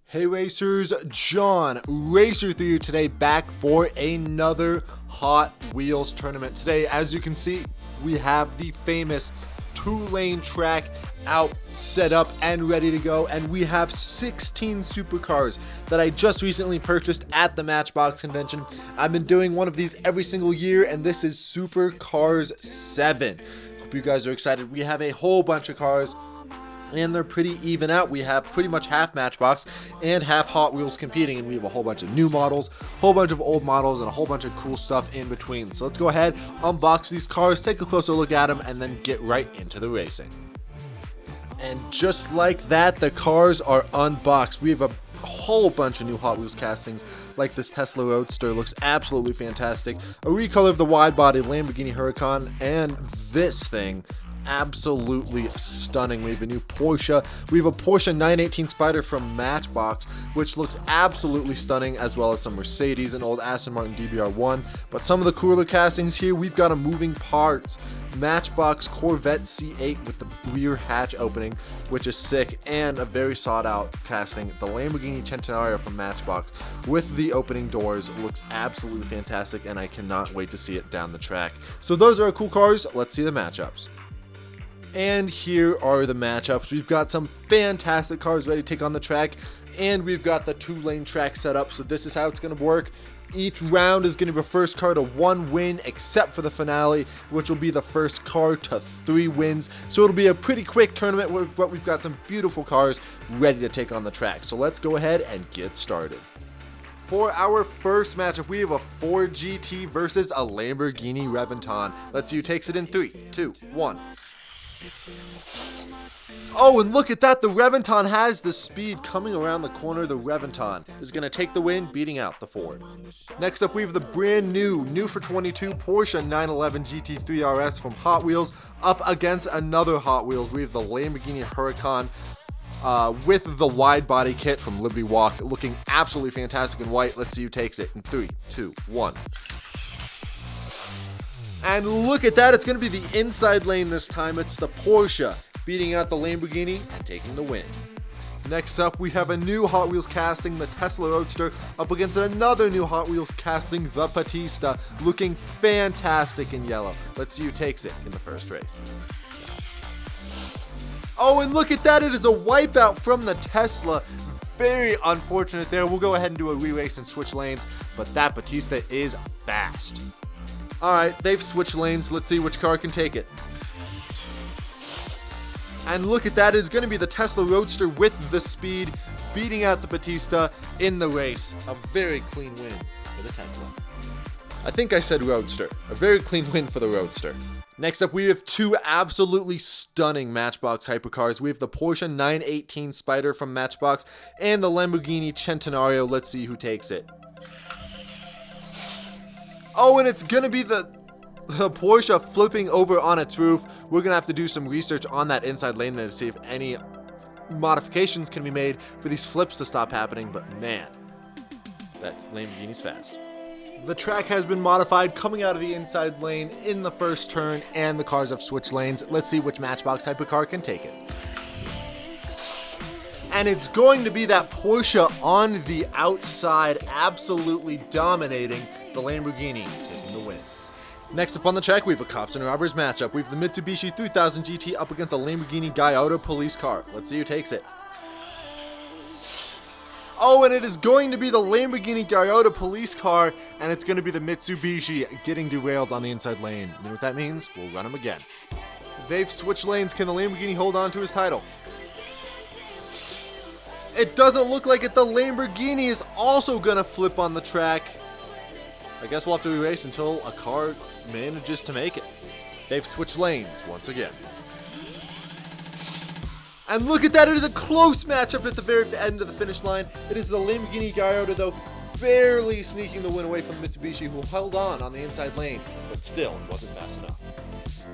Hey racers, John, Racer through you today, back for another Hot Wheels tournament. Today, as you can see, we have the famous two-lane track out, set up, and ready to go. And we have 16 supercars that I just recently purchased at the Matchbox convention. I've been doing one of these every single year, and this is Supercars 7. Hope you guys are excited. We have a whole bunch of cars, and they're pretty even out. We have pretty much half Matchbox and half Hot Wheels competing, and we have a whole bunch of new models, a whole bunch of old models, and a whole bunch of cool stuff in between. So let's go ahead, unbox these cars, take a closer look at them, and then get right into the racing. And just like that, the cars are unboxed. We have a whole bunch of new Hot Wheels castings, like this Tesla Roadster looks absolutely fantastic, a recolor of the wide-body Lamborghini Huracan, and this thing absolutely stunning. We have a new Porsche. We have a Porsche 918 Spider from Matchbox, which looks absolutely stunning, as well as some Mercedes and old Aston Martin DBR1. But some of the cooler castings here, we've got a moving parts Matchbox Corvette C8 with the rear hatch opening, which is sick, and a very sought out casting, the Lamborghini Centenario from Matchbox with the opening doors. Looks absolutely fantastic, and I cannot wait to see it down the track. So those are our cool cars. Let's see the matchups. And here are the matchups. We've got some fantastic cars ready to take on the track, and we've got the two-lane track set up. So this is how it's going to work. Each round is going to be the first car to 1 win, except for the finale, which will be the first car to 3 wins. So it'll be a pretty quick tournament, but we've got some beautiful cars ready to take on the track. So let's go ahead and get started. For our first matchup, we have a Ford GT versus a Lamborghini Reventon. Let's see who takes it in 3, 2, 1. Oh, and look at that, the Reventon has the speed coming around the corner. The Reventon is going to take the win, beating out the Ford. Next up, we have the brand new for 22 Porsche 911 GT3 RS from Hot Wheels up against another Hot Wheels. We have the Lamborghini Huracan with the wide body kit from Liberty Walk, looking absolutely fantastic in white. Let's see who takes it in 3, 2, 1. And look at that, it's going to be the inside lane this time. It's the Porsche beating out the Lamborghini and taking the win. Next up, we have a new Hot Wheels casting, the Tesla Roadster, up against another new Hot Wheels casting, the Batista, looking fantastic in yellow. Let's see who takes it in the first race. Oh, and look at that, it is a wipeout from the Tesla. Very unfortunate there. We'll go ahead and do a re-race and switch lanes, but that Batista is fast. Alright, they've switched lanes. Let's see which car can take it. And look at that, it's going to be the Tesla Roadster with the speed, beating out the Batista in the race. A very clean win for the Tesla. I think I said Roadster. A very clean win for the Roadster. Next up, we have 2 absolutely stunning Matchbox hypercars. We have the Porsche 918 Spider from Matchbox and the Lamborghini Centenario. Let's see who takes it. Oh, and it's going to be the Porsche flipping over on its roof. We're going to have to do some research on that inside lane there to see if any modifications can be made for these flips to stop happening. But man, that Lamborghini's fast. The track has been modified, coming out of the inside lane in the first turn, and the cars have switched lanes. Let's see which Matchbox hypercar can take it. And it's going to be that Porsche on the outside, absolutely dominating the Lamborghini, taking the win. Next up on the track, we have a Cops and Robbers matchup. We have the Mitsubishi 3000 GT up against a Lamborghini Gallardo police car. Let's see who takes it. Oh, and it is going to be the Lamborghini Gallardo police car, and it's going to be the Mitsubishi getting derailed on the inside lane. You know what that means? We'll run them again. They've switched lanes. Can the Lamborghini hold on to his title? It doesn't look like it. The Lamborghini is also going to flip on the track. I guess we'll have to re-race until a car manages to make it. They've switched lanes once again. And look at that, it is a close matchup at the very end of the finish line. It is the Lamborghini Gallardo, though, barely sneaking the win away from Mitsubishi, who held on the inside lane, but still it wasn't fast enough.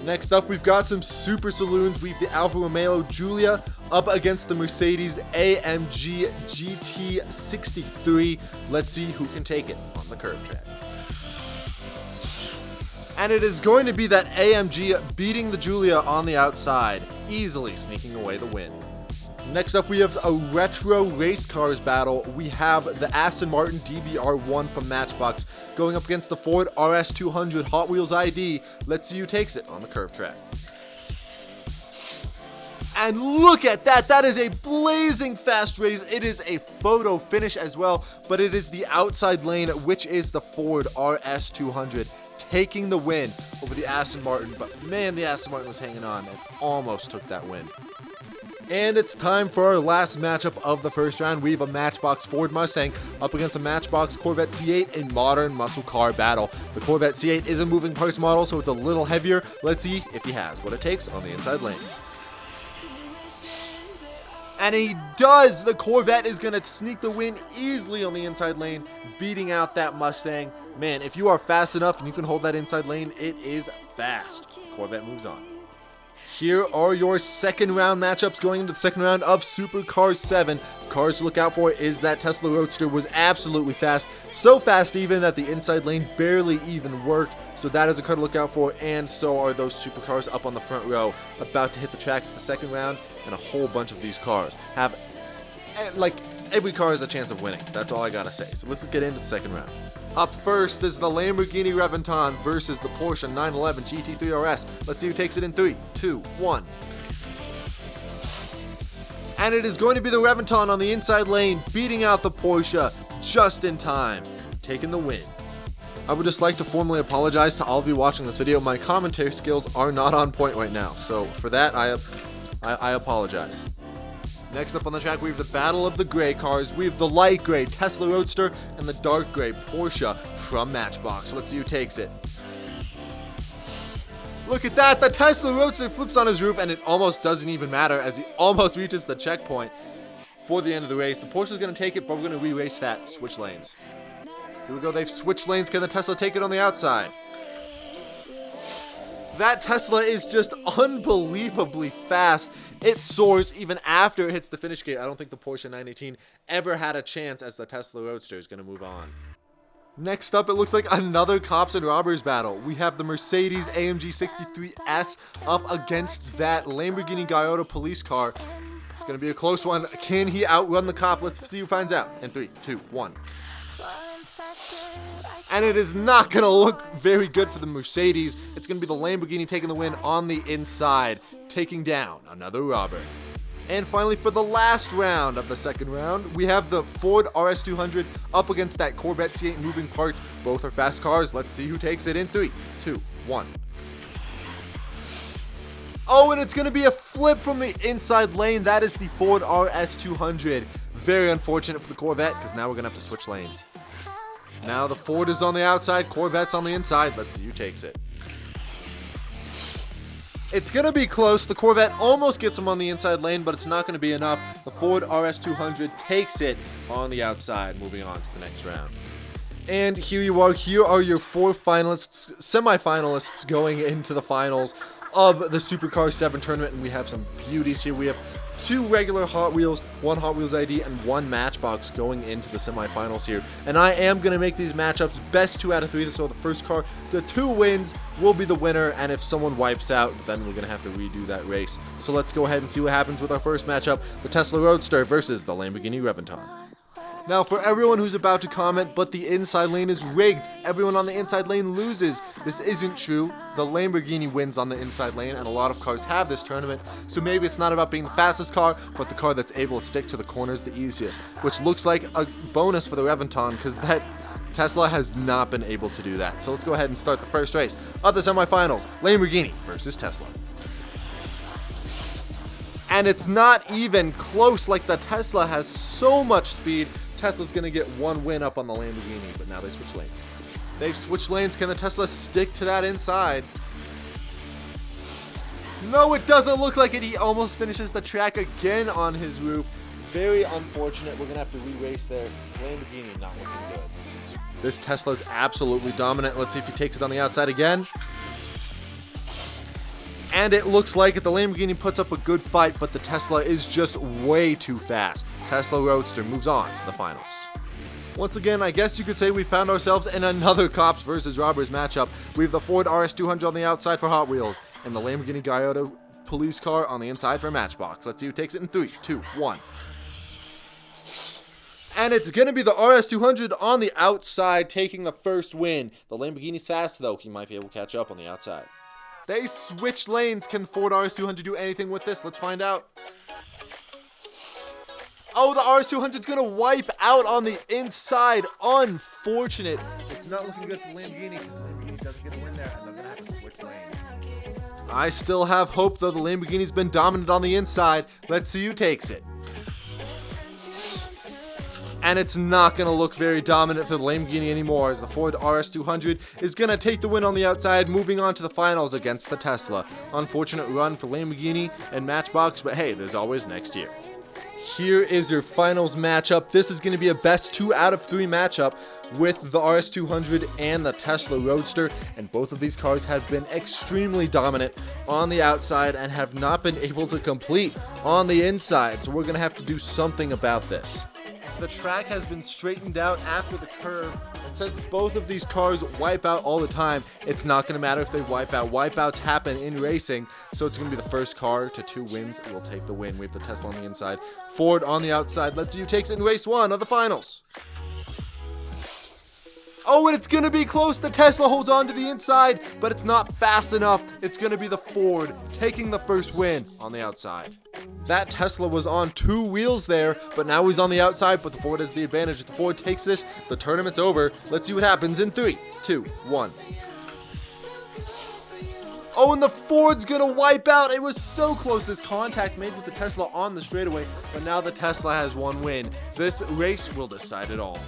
Next up, we've got some super saloons. We have the Alfa Romeo Giulia up against the Mercedes AMG GT63. Let's see who can take it on the curb track. And it is going to be that AMG beating the Giulia on the outside, easily sneaking away the win. Next up, we have a retro race cars battle. We have the Aston Martin DBR1 from Matchbox going up against the Ford RS200 Hot Wheels ID. Let's see who takes it on the curve track. And look at that, that is a blazing fast race. It is a photo finish as well, but it is the outside lane, which is the Ford RS200 taking the win over the Aston Martin. But man, the Aston Martin was hanging on and almost took that win. And it's time for our last matchup of the first round. We have a Matchbox Ford Mustang up against a Matchbox Corvette C8, a modern muscle car battle. The Corvette C8 is a moving parts model, so it's a little heavier. Let's see if he has what it takes on the inside lane. And he does! The Corvette is going to sneak the win easily on the inside lane, beating out that Mustang. Man, if you are fast enough and you can hold that inside lane, it is fast. Corvette moves on. Here are your second round matchups going into the second round of Supercar 7. Cars to look out for is that Tesla Roadster was absolutely fast. So fast even that the inside lane barely even worked. So that is a car to look out for, and so are those supercars up on the front row about to hit the track for the second round. And a whole bunch of these cars have, like, every car has a chance of winning. That's all I gotta say. So let's get into the second round. Up first is the Lamborghini Reventon versus the Porsche 911 GT3 RS. Let's see who takes it in 3, 2, 1. And it is going to be the Reventon on the inside lane, beating out the Porsche just in time, taking the win. I would just like to formally apologize to all of you watching this video. My commentary skills are not on point right now, so for that I apologize. Next up on the track, we have the battle of the gray cars. We have the light gray Tesla Roadster and the dark gray Porsche from Matchbox. Let's see who takes it. Look at that, the Tesla Roadster flips on his roof and it almost doesn't even matter as he almost reaches the checkpoint for the end of the race. The Porsche is going to take it, but we're going to re-race that. Switch lanes. Here we go, they've switched lanes. Can the Tesla take it on the outside? That Tesla is just unbelievably fast. It soars even after it hits the finish gate. I don't think the Porsche 918 ever had a chance as the Tesla Roadster is going to move on. Next up, it looks like another cops and robbers battle. We have the Mercedes AMG 63S up against that Lamborghini Gallardo police car. It's going to be a close one. Can he outrun the cop? Let's see who finds out. In 3, 2, 1. And it is not going to look very good for the Mercedes. It's going to be the Lamborghini taking the win on the inside, taking down another robber. And finally, for the last round of the second round, we have the Ford RS200 up against that Corvette C8 moving parts. Both are fast cars. Let's see who takes it in 3, 2, 1. Oh, and it's going to be a flip from the inside lane. That is the Ford RS200. Very unfortunate for the Corvette because now we're going to have to switch lanes. Now the Ford is on the outside, Corvette's on the inside. Let's see who takes it. It's going to be close. The Corvette almost gets him on the inside lane, but it's not going to be enough. The Ford RS200 takes it on the outside, moving on to the next round. And here you are. Here are your 4 finalists, semi-finalists going into the finals of the Supercar 7 tournament. And we have some beauties here. We have 2 regular Hot Wheels, 1 Hot Wheels ID, and 1 Matchbox going into the semifinals here. And I am going to make these matchups best 2 out of 3. So the first car, the 2 wins will be the winner. And if someone wipes out, then we're going to have to redo that race. So let's go ahead and see what happens with our first matchup, the Tesla Roadster versus the Lamborghini Reventon. Now, for everyone who's about to comment, but the inside lane is rigged, everyone on the inside lane loses. This isn't true. The Lamborghini wins on the inside lane, and a lot of cars have this tournament, so maybe it's not about being the fastest car, but the car that's able to stick to the corners the easiest, which looks like a bonus for the Reventon, because that Tesla has not been able to do that. So let's go ahead and start the first race of the semifinals, Lamborghini versus Tesla. And it's not even close. Like, the Tesla has so much speed. Tesla's going to get 1 win up on the Lamborghini, but now they switch lanes. They've switched lanes. Can the Tesla stick to that inside? No, it doesn't look like it. He almost finishes the track again on his roof. Very unfortunate. We're going to have to re-race there. Lamborghini not looking good. This Tesla is absolutely dominant. Let's see if he takes it on the outside again. And it looks like it. The Lamborghini puts up a good fight, but the Tesla is just way too fast. Tesla Roadster moves on to the finals. Once again, I guess you could say we found ourselves in another cops versus robbers matchup. We have the Ford RS200 on the outside for Hot Wheels and the Lamborghini Gallardo police car on the inside for Matchbox. Let's see who takes it in 3, 2, 1. And it's going to be the RS200 on the outside taking the first win. The Lamborghini's fast, though. He might be able to catch up on the outside. They switched lanes. Can Ford RS200 do anything with this? Let's find out. Oh, the RS200 is going to wipe out on the inside. Unfortunate. It's not looking good for the Lamborghini because the Lamborghini doesn't get a win there, and they're going to have to switch lanes. I still have hope, though. The Lamborghini's been dominant on the inside. Let's see who takes it. And it's not going to look very dominant for the Lamborghini anymore, as the Ford RS200 is going to take the win on the outside, moving on to the finals against the Tesla. Unfortunate run for Lamborghini and Matchbox, but hey, there's always next year. Here is your finals matchup. This is going to be a best 2 out of 3 matchup with the RS200 and the Tesla Roadster, and both of these cars have been extremely dominant on the outside and have not been able to complete on the inside, so we're going to have to do something about this. The track has been straightened out after the curve, and since both of these cars wipe out all the time, it's not going to matter if they wipe out. Wipeouts happen in racing, so it's going to be the first car to 2 wins that will take the win. We have the Tesla on the inside, Ford on the outside. Let's see who takes it in race 1 of the finals. Oh, and it's going to be close. The Tesla holds on to the inside, but it's not fast enough. It's going to be the Ford taking the first win on the outside. That Tesla was on 2 wheels there, but now he's on the outside, but the Ford has the advantage. If the Ford takes this, the tournament's over. Let's see what happens in 3, 2, 1. Oh, and the Ford's going to wipe out. It was so close. This contact made with the Tesla on the straightaway, but now the Tesla has 1 win. This race will decide it all.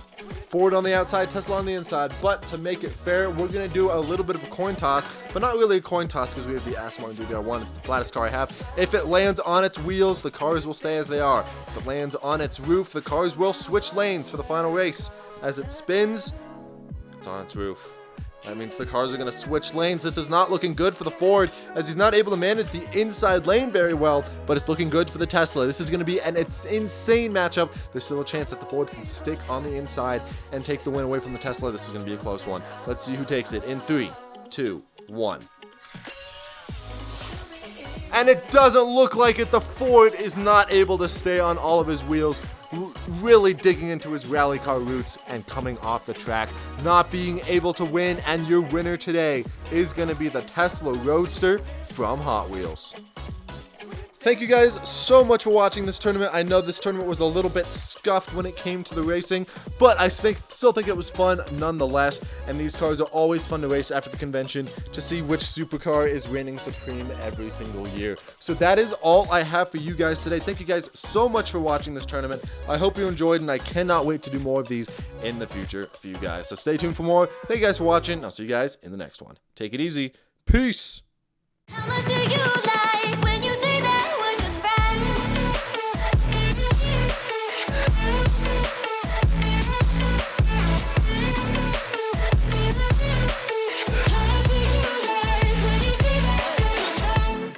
Ford on the outside, Tesla on the inside, but to make it fair, we're going to do a little bit of a coin toss, but not really a coin toss because we have the Aston Martin DBR1. It's the flattest car I have. If it lands on its wheels, the cars will stay as they are. If it lands on its roof, the cars will switch lanes for the final race. As it spins, it's on its roof. That means the cars are going to switch lanes. This is not looking good for the Ford, as he's not able to manage the inside lane very well, but it's looking good for the Tesla. This is going to be an insane matchup. There's still a chance that the Ford can stick on the inside and take the win away from the Tesla. This is going to be a close one. Let's see who takes it in 3, 2, 1. And it doesn't look like it. The Ford is not able to stay on all of his wheels, really digging into his rally car roots and coming off the track, not being able to win. And your winner today is going to be the Tesla Roadster from Hot Wheels. Thank you guys so much for watching this tournament. I know this tournament was a little bit scuffed when it came to the racing, but I still think it was fun nonetheless. And these cars are always fun to race after the convention to see which supercar is reigning supreme every single year. So that is all I have for you guys today. Thank you guys so much for watching this tournament. I hope you enjoyed, and I cannot wait to do more of these in the future for you guys. So stay tuned for more. Thank you guys for watching. I'll see you guys in the next one. Take it easy. Peace. How much do you like when you